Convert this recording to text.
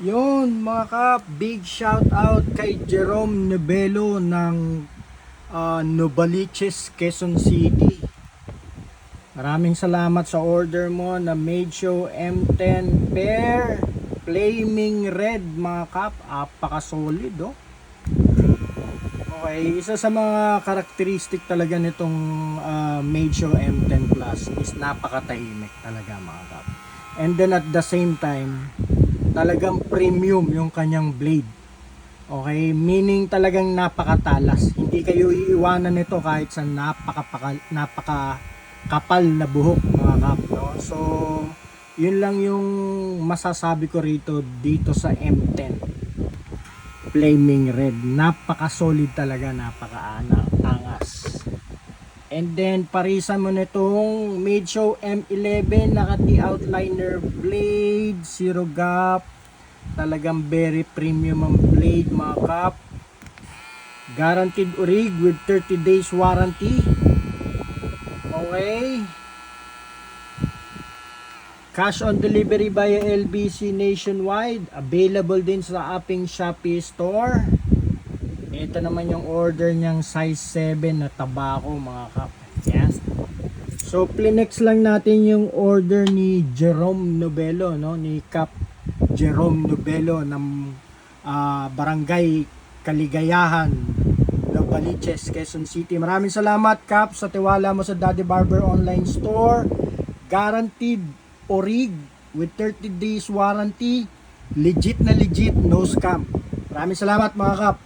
Yun mga kap, big shout out kay Jerome Nobelo ng Novaliches, Quezon City. Maraming salamat sa order mo na Medio M10 pair Flaming Red mga kap. Apaka solid oh. Okay, isa sa mga karakteristik talaga nitong Medio M10 Plus is napakatahimik talaga mga kap. And then at the same time, talagang premium yung kanyang blade. Okay, meaning talagang napakatalas. Hindi kayo iiwanan nito kahit sa napakakapal na buhok mga kap, no? So, yun lang yung masasabi ko rito dito sa M10 Flaming Red. Napaka-solid talaga, napaka-angas. And then parisan mo nitong Medio M11 naka outliner blade, zero gap. Talagang very premium ang blade mga kap. Guaranteed orig with 30 days warranty. Okay. Cash on delivery via LBC nationwide. Available din sa ating Shopee store. Ito naman yung order niyang size 7 na tabako mga kap. Yan. So plinex lang natin yung order ni Jerome Nobelo, no? Ni Kap Jerome Nobelo ng Barangay Kaligayahan, Novaliches, Quezon City. Maraming salamat Kap sa tiwala mo sa Daddy Barber Online Store. Guaranteed orig with 30 days warranty. Legit na legit, no scam. Maraming salamat mga Kap.